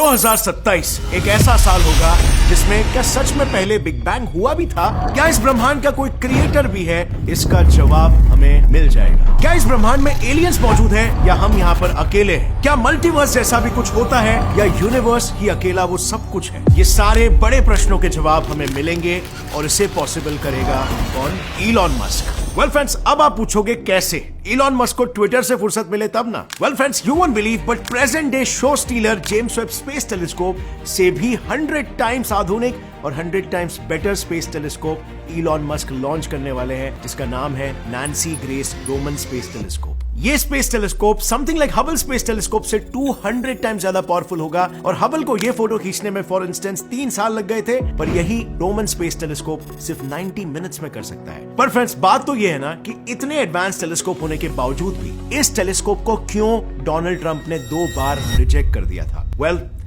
2027 एक ऐसा साल होगा जिसमें क्या सच में पहले बिग बैंग हुआ भी था? क्या इस ब्रह्मांड का कोई क्रिएटर भी है? इसका जवाब हमें मिल जाएगा। क्या इस ब्रह्मांड में एलियंस मौजूद है या हम यहाँ पर अकेले हैं? क्या मल्टीवर्स जैसा भी कुछ होता है या यूनिवर्स ही अकेला वो सब कुछ है? ये सारे बड़े प्रश्नों के जवाब हमें मिलेंगे और इसे पॉसिबल करेगा कौन? Elon Musk. वेल फ्रेंड्स, अब आप पूछोगे कैसे? इलॉन मस्क को ट्विटर से फुर्सत मिले तब ना। Well friends, you won't believe but present day show stealer James Webb Space Telescope से भी 100 टाइम्स आधुनिक और 100 times better space telescope Elon Musk launch करने वाले हैं, जिसका नाम है Nancy Grace Roman Space Telescope. ये space telescope something like Hubble Space Telescope से 200 टाइम्स ज्यादा पावरफुल होगा और हबल को ये फोटो खींचने में फॉर इंस्टेंस 3 साल लग गए थे, पर यही रोमन स्पेस टेलीस्कोप सिर्फ 90 मिनट्स में कर सकता है। पर फ्रेंड्स, बात तो ये है ना कि इतने एडवांस टेलीस्कोप होने के बावजूद भी इस टेलीस्कोप को क्यों डोनाल्ड ट्रंप ने 2 बार रिजेक्ट कर दिया था?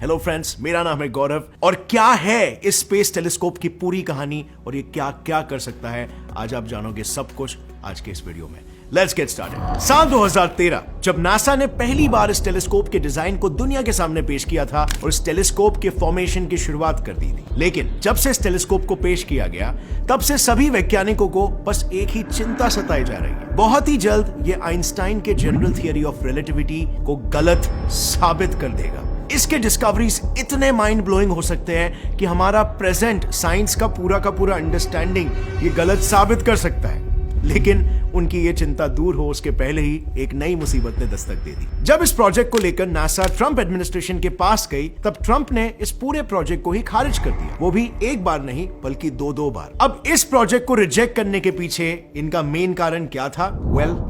हेलो फ्रेंड्स, मेरा नाम है गौरव और क्या है इस स्पेस टेलीस्कोप की पूरी कहानी और ये क्या क्या कर सकता है, आज आप जानोगे सब कुछ आज के इस वीडियो में। Let's get started. साल 2013 जब नासा ने पहली बार इस टेलीस्कोप के डिजाइन को दुनिया के सामने पेश किया था और इस टेलीस्कोप के फॉर्मेशन की शुरुआत कर दी थी, लेकिन जब से इस टेलीस्कोप को पेश किया गया तब से सभी वैज्ञानिकों को बस एक ही चिंता सताई जा रही है। बहुत ही जल्द ये आइंस्टाइन के जनरल थियरी ऑफ रिलेटिविटी को गलत साबित कर देगा। इसके डिस्कवरीज इतने माइंड ब्लोइंग हो सकते हैं कि हमारा प्रेजेंट साइंस का पूरा अंडरस्टैंडिंग ये गलत साबित कर सकता है। लेकिन उनकी ये चिंता दूर हो उसके पहले ही एक नई मुसीबत ने दस्तक दे दी। जब इस प्रोजेक्ट को लेकर नासा ट्रंप एडमिनिस्ट्रेशन के पास गई, तब ट्रंप ने इस पूरे प्रोजेक्ट को ही खारिज कर दिया, वो भी एक बार नहीं बल्कि 2 बार। अब इस प्रोजेक्ट को रिजेक्ट करने के पीछे इनका मेन कारण क्या था?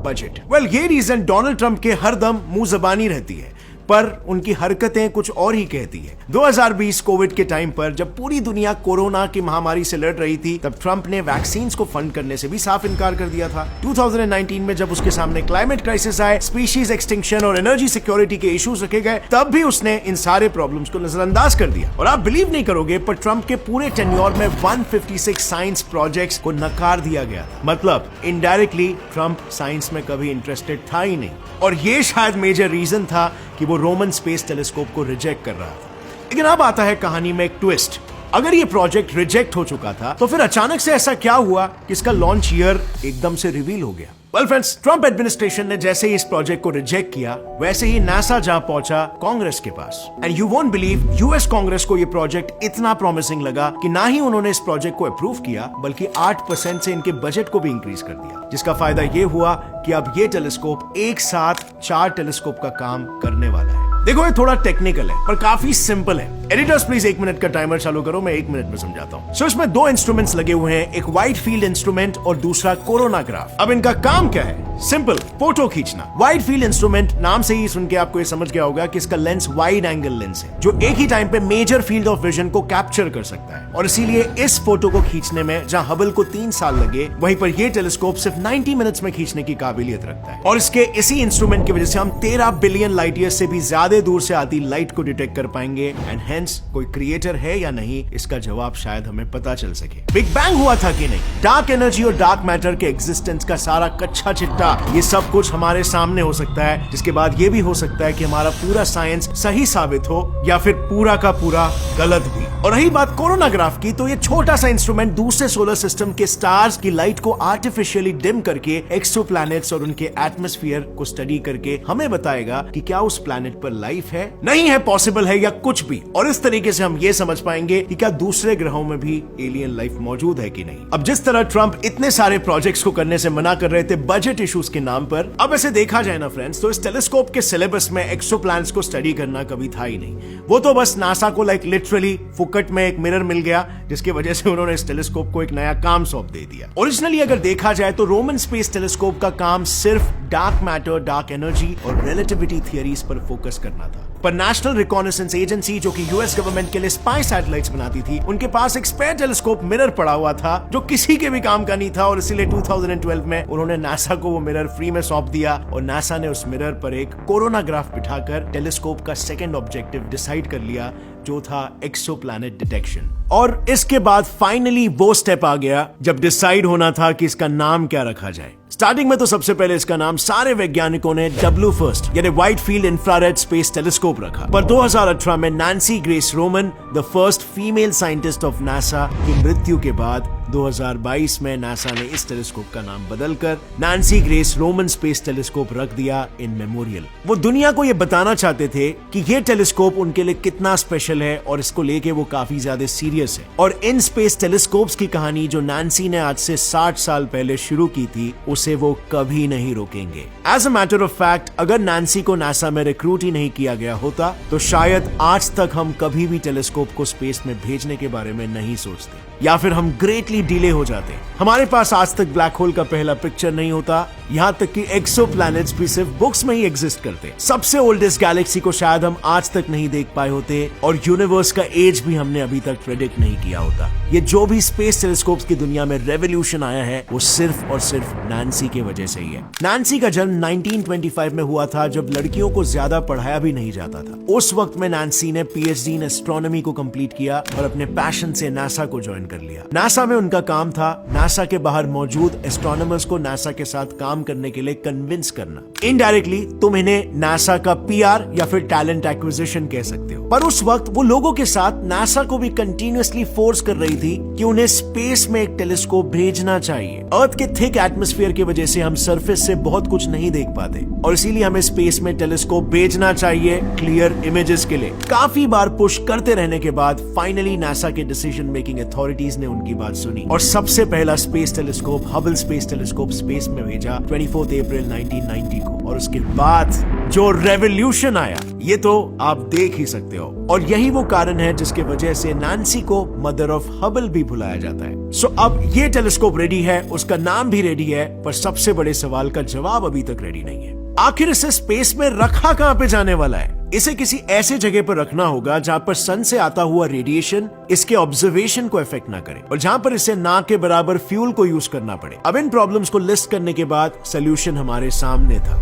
बजट। ये रीजन डोनाल्ड ट्रंप के हरदम मुंह जबानी रहती है, पर उनकी हरकतें कुछ और ही कहती है। 2020 कोविड के टाइम पर जब पूरी दुनिया कोरोना की महामारी से लड़ रही थी, तब ट्रंप ने वैक्सीन को फंड करने से भी साफ इनकार कर दिया था। 2019 में जब उसके सामने क्लाइमेट क्राइसिस आए, स्पीशीज एक्सटिंक्शन और एनर्जी सिक्योरिटी के इश्यूज रखे गए, तब भी उसने इन सारे प्रॉब्लम्स को नजरअंदाज कर दिया। और आप बिलीव नहीं करोगे, पर ट्रंप के पूरे टेन्योर में 156 साइंस प्रोजेक्ट्स को नकार दिया गया था। मतलब इनडायरेक्टली ट्रंप साइंस में कभी इंटरेस्टेड था ही नहीं, और ये शायद मेजर रीजन था कि वो रोमन स्पेस टेलीस्कोप को रिजेक्ट कर रहा था। लेकिन अब आता है कहानी में एक ट्विस्ट। अगर ये प्रोजेक्ट रिजेक्ट हो चुका था, तो फिर अचानक से ऐसा क्या हुआ कि इसका लॉन्च ईयर एकदम से रिवील हो गया? फ्रेंड्स, ट्रंप एडमिनिस्ट्रेशन ने जैसे ही इस प्रोजेक्ट को रिजेक्ट किया, वैसे ही नासा जा पहुंचा कांग्रेस के पास। And you won't believe, US Congress को ये प्रोजेक्ट इतना प्रॉमिसिंग लगा कि ना ही उन्होंने इस प्रोजेक्ट को अप्रूव किया, बल्कि 8% से इनके बजट को भी इंक्रीज कर दिया, जिसका फायदा ये हुआ कि अब ये टेलीस्कोप एक साथ 4 टेलीस्कोप का काम करने वाला है। देखो, ये थोड़ा टेक्निकल है पर काफी सिंपल है। एडिटर्स प्लीज 1 मिनट का टाइमर चालू करो, मैं 1 मिनट में समझाता हूँ। सो इसमें 2 इंस्ट्रूमेंट्स लगे हुए हैं, एक वाइड फील्ड इंस्ट्रूमेंट और दूसरा कोरोनाग्राफ। अब इनका काम क्या है? सिंपल, फोटो खींचना। वाइड फील्ड इंस्ट्रूमेंट नाम से ही सुन के आपको ये समझ गया होगा कि इसका लेंस वाइड एंगल लेंस है, जो एक ही टाइम पे मेजर फील्ड ऑफ विजन को कैप्चर कर सकता है। और इसीलिए इस फोटो को खींचने में जहां हबल को 3 साल लगे, वहीं पर यह टेलीस्कोप सिर्फ 90 मिनट्स में खींचने की काबिलियत रखता है। और इसके इसी इंस्ट्रूमेंट की वजह से हम 13 बिलियन लाइट ईयर से भी ज्यादा दूर से आती लाइट को डिटेक्ट कर पाएंगे। एंड हेंस कोई क्रिएटर है या नहीं, इसका जवाब शायद हमें पता चल सके। बिग बैंग हुआ था कि नहीं? डार्क एनर्जी और डार्क मैटर के एग्जिस्टेंस का सारा कच्चा चिट्टा, ये सब कुछ हमारे सामने हो सकता है, जिसके बाद ये भी हो सकता है कि हमारा पूरा साइंस सही साबित हो या फिर पूरा का पूरा गलत भी। और रही बात कोरोनाग्राफ की, तो ये छोटा सा इंस्ट्रूमेंट दूसरे सोलर सिस्टम के स्टार्स की लाइट को आर्टिफिशियली डिम करके एक्सोप्लैनेट्स और उनके एटमॉस्फेयर को स्टडी करके हमें बताएगा कि क्या उस प्लैनेट पर लाइफ है, नहीं है, पॉसिबल है या कुछ भी। और इस तरीके से हम ये समझ पाएंगे कि क्या दूसरे ग्रहों में भी एलियन लाइफ मौजूद है कि नहीं। अब जिस तरह ट्रंप इतने सारे प्रोजेक्ट्स को करने से मना कर रहे थे बजट इश्यूज के नाम पर, अब ऐसे देखा जाए ना फ्रेंड्स, तो इस टेलीस्कोप के सिलेबस में एक्सोप्लैनेट्स को स्टडी करना कभी था ही नहीं। वो तो बस नासा को लिटरली फुकट में एक मिरर मिल गया, जिसकी वजह से उन्होंने इस टेलीस्कोप को एक नया काम सौंप दे दिया। ओरिजिनली अगर देखा जाए तो रोमन स्पेस टेलीस्कोप का काम सिर्फ डार्क मैटर, डार्क एनर्जी और रिलेटिविटी थियरीज पर फोकस करना था। पर नेशनल रिकॉनेसेंस एजेंसी, जो कि यूएस गवर्नमेंट के लिए स्पाई सैटेलाइट्स बनाती थी, उनके पास एक स्पेयर टेलीस्कोप मिरर पड़ा हुआ था जो किसी के भी काम का नहीं था, और इसीलिए 2012 में उन्होंने नासा को वो मिरर फ्री में सौंप दिया। और नासा ने उस मिरर पर एक कोरोनाग्राफ बिठाकर टेलीस्कोप का सेकंड ऑब्जेक्टिव डिसाइड कर लिया, जो था एक्सोप्लैनेट डिटेक्शन। और इसके बाद फाइनली वो स्टेप आ गया जब डिसाइड होना था कि इसका नाम क्या रखा जाए। स्टार्टिंग में तो सबसे पहले इसका नाम सारे वैज्ञानिकों ने W1 यानी wide field infrared space telescope रखा, पर 2018 में Nancy Grace Roman, the first female scientist of NASA, की मृत्यु के बाद 2022 में नासा ने इस टेलीस्कोप का नाम बदलकर Nancy Grace Roman Space telescope रख दिया इन मेमोरियल। वो दुनिया को ये बताना चाहते थे कि ये टेलीस्कोप उनके लिए कितना स्पेशल है और इसको लेके वो काफी ज्यादा सीरियस है। और इन स्पेस टेलीस्कोप्स की कहानी जो नैन्सी ने आज से 60 साल पहले शुरू की थी, उसे वो कभी नहीं रोकेंगे। As a matter of fact, अगर नैन्सी को नासा में रिक्रूट ही नहीं किया गया होता तो शायद आज तक हम कभी भी टेलीस्कोप को स्पेस में भेजने के बारे में नहीं सोचते, या फिर हम ग्रेटली डिले हो जाते। हमारे पास आज तक ब्लैक होल का पहला पिक्चर नहीं होता, यहाँ तक कि एक्सोप्लैनेट्स भी सिर्फ बुक्स में ही एग्जिस्ट करते। सबसे ओल्डेस्ट गैलेक्सी को शायद हम आज तक नहीं देख पाए होते, और यूनिवर्स का एज भी हमने अभी तक प्रेडिक्ट नहीं किया होता। ये जो भी स्पेस टेलीस्कोप्स की दुनिया में रेवोल्यूशन आया है, वो सिर्फ और सिर्फ नैन्सी की वजह से ही है। नैन्सी का जन्म 1925 में हुआ था, जब लड़कियों को ज्यादा पढ़ाया भी नहीं जाता था। उस वक्त में नैन्सी ने PhD इन एस्ट्रोनॉमी को कंप्लीट किया और अपने पैशन से नासा को ज्वाइन कर लिया। नासा में उनका काम था नासा के बाहर मौजूद एस्ट्रोनॉमर्स को नासा के साथ काम करने के लिए कन्विंस करना। इनडायरेक्टली तुम इन्हें नासा का PR या फिर टैलेंट एक्विजिशन कह सकते हो। पर उस वक्त वो लोगों के साथ नासा को भी कंटिन्यूअसली फोर्स कर रही थी कि उन्हें स्पेस में एक टेलीस्कोप भेजना चाहिए। अर्थ के थिक एटमॉस्फेयर की वजह से हम सरफेस से बहुत कुछ नहीं देख पाते, और इसीलिए हमें स्पेस में टेलीस्कोप भेजना चाहिए क्लियर इमेजेस के लिए। काफी बार पुश करते रहने के बाद फाइनली नासा के डिसीजन मेकिंग अथॉरिटीज ने उनकी बात सुनी और सबसे पहला space telescope Hubble Space telescope space में भेजा 24 अप्रैल 1990 को। और उसके बाद जो रेवोल्यूशन आया, ये तो आप देख ही सकते हो। और यही वो कारण है जिसके वजह से नैन्सी को मदर ऑफ हबल भी बुलाया जाता है। सो अब ये टेलीस्कोप रेडी है, उसका नाम भी रेडी है, पर सबसे बड़े सवाल का जवाब अभी तक रेडी नहीं है। आखिर इसे स्पेस में रखा कहां पे जाने वाला है? इसे किसी ऐसे जगह पर रखना होगा जहां पर सन से आता हुआ रेडिएशन इसके ऑब्जर्वेशन को इफेक्ट ना करे, और जहां पर इसे ना के बराबर फ्यूल को यूज करना पड़े। अब इन प्रॉब्लम्स को लिस्ट करने के बाद सोल्यूशन हमारे सामने था,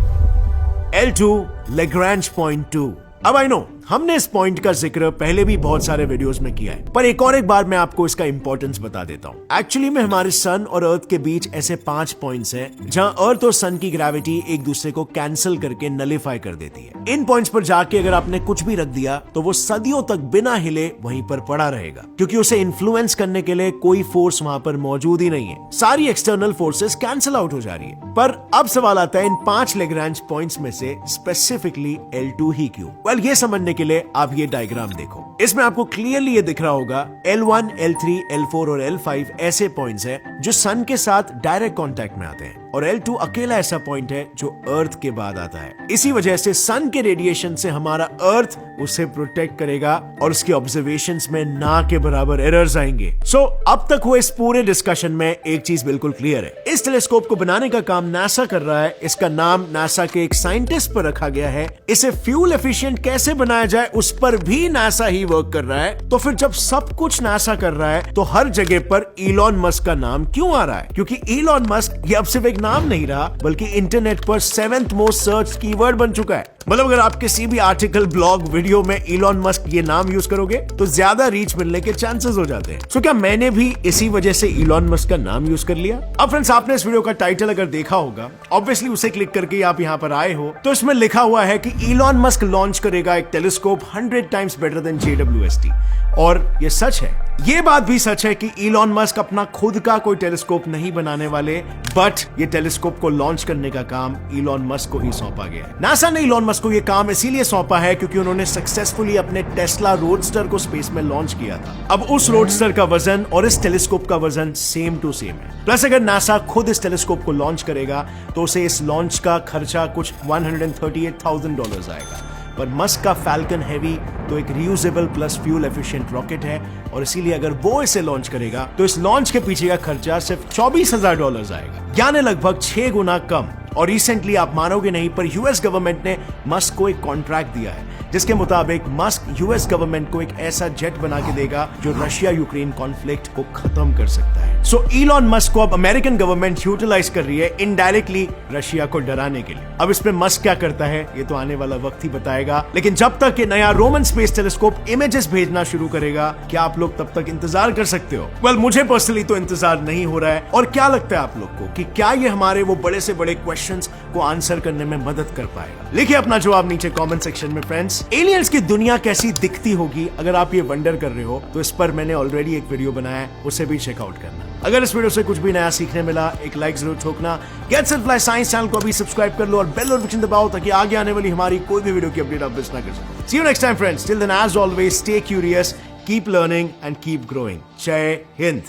L2 लैग्रैंज पॉइंट 2। अब आई नो हमने इस पॉइंट का जिक्र पहले भी बहुत सारे वीडियोस में किया है, पर एक बार मैं आपको इसका इंपॉर्टेंस बता देता हूं। एक्चुअली में हमारे सन और अर्थ के बीच ऐसे 5 पॉइंट्स हैं जहां अर्थ और सन की ग्रेविटी एक दूसरे को कैंसिल करके नलिफाई कर देती है। इन पॉइंट्स पर जाके अगर आपने कुछ भी रख दिया तो वो सदियों तक बिना हिले वहीं पर पड़ा रहेगा, क्योंकि उसे इन्फ्लुएंस करने के लिए कोई फोर्स वहां पर मौजूद ही नहीं है। सारी एक्सटर्नल फोर्सेस कैंसिल आउट हो जा रही है। पर अब सवाल आता है इन 5 लैग्रैंज पॉइंट्स में से स्पेसिफिकली L2 ही क्यों? वेल, ये समझने के लिए आप ये डायग्राम देखो। इसमें आपको क्लियरली ये दिख रहा होगा L1, L3, L4 और L5 ऐसे पॉइंट्स हैं जो सन के साथ डायरेक्ट कांटेक्ट में आते हैं, और L2 अकेला ऐसा पॉइंट है जो अर्थ के बाद आता है। इसी वजह से सन के रेडिएशन से हमारा अर्थ उसे प्रोटेक्ट करेगा और उसके ऑब्जर्वेशंस में ना के बराबर एरर्स आएंगे। सो अब तक हुए इस पूरे डिस्कशन में एक चीज बिल्कुल क्लियर है, इस टेलीस्कोप को बनाने का काम नासा कर रहा है। इसका नाम नासा के एक साइंटिस्ट पर रखा गया है। इसे फ्यूल एफिशिएंट कैसे बनाया जाए उस पर भी नासा ही वर्क कर रहा है। तो फिर जब सब कुछ नासा कर रहा है तो हर जगह पर इलॉन मस्क का नाम क्यों आ रहा है? क्योंकि इलॉन मस्क ये अब सिर्फ एक नाम नहीं रहा, बल्कि इंटरनेट पर 7th मोस्ट सर्च कीवर्ड बन चुका है। मतलब अगर आप किसी भी आर्टिकल, ब्लॉग, वीडियो में इलॉन मस्क ये नाम यूज करोगे तो ज्यादा रीच मिलने के चांसेस हो जाते हैं। सो क्या मैंने भी इसी वजह से इलॉन मस्क का नाम यूज कर लिया? अब फ्रेंड्स, आपने इस वीडियो का टाइटल अगर देखा होगा, ऑब्वियसली उसे क्लिक करके आप यहाँ पर आए हो, तो इसमें लिखा हुआ है कि इलॉन मस्क लॉन्च करेगा एक telescope 100 times better than JWST। और ये सच है। ये बात भी सच है कि इलॉन मस्क अपना खुद का कोई टेलीस्कोप नहीं बनाने वाले, बट ये टेलीस्कोप को लॉन्च करने का काम इलॉन मस्क को ही सौंपा गया है। नासा ने इलॉन मस्क को ये काम इसीलिए सौंपा है क्योंकि उन्होंने सक्सेसफुली अपने टेस्ला रोडस्टर को स्पेस में लॉन्च किया था। अब उस रोडस्टर का वजन और इस टेलीस्कोप का वजन सेम टू सेम है। प्लस अगर नासा खुद इस टेलीस्कोप को लॉन्च करेगा तो उसे इस लॉन्च का खर्चा कुछ $138,000 आएगा। पर मस्क का फैल्कन हेवी तो एक reusable plus fuel efficient rocket है, और इसीलिए अगर वो इसे लॉन्च करेगा तो इस लॉन्च के पीछे का खर्चा सिर्फ $24,000 आएगा, यानी लगभग 6 गुना कम। और रिसेंटली आप मानोगे नहीं पर यूएस गवर्नमेंट ने मस्क को एक कॉन्ट्रैक्ट दिया है जिसके मुताबिक मस्क यूएस गवर्नमेंट को एक ऐसा जेट बना के देगा जो रशिया यूक्रेन कॉन्फ्लिक्ट को खत्म कर सकता है। सो इलॉन मस्क को अब अमेरिकन गवर्नमेंट यूटिलाइज कर रही है इनडायरेक्टली रशिया को डराने के लिए। अब इसमें मस्क क्या करता है ये तो आने वाला वक्त ही बताएगा, लेकिन जब तक ये नया रोमन स्पेस टेलीस्कोप इमेजेस भेजना शुरू करेगा क्या आप लोग तब तक इंतजार कर सकते हो? वेल, मुझे पर्सनली तो इंतजार नहीं हो रहा है। और क्या लगता है आप लोग को कि क्या ये हमारे वो बड़े से बड़े क्वेश्चंस को आंसर करने में मदद कर पाएगा? लिखिए अपना जवाब नीचे कमेंट सेक्शन में फ्रेंड्स। एलियंस की दुनिया कैसी दिखती होगी अगर आप ये वंडर कर रहे हो तो इस पर मैंने ऑलरेडी एक वीडियो बनाया है, उसे भी चेकआउट करना। अगर इस वीडियो से कुछ भी नया सीखने मिला एक लाइक जरूर ठोकना। Gets and Fly Science channel को अभी सब्सक्राइब कर लो और बेल नोटिफिकेशन दबाओ ताकि आगे आने वाली हमारी कोई भी वीडियो की अपडेट आप मिस ना कर सको। See you next time friends, till then as always stay curious, keep learning and keep growing. जय हिंद।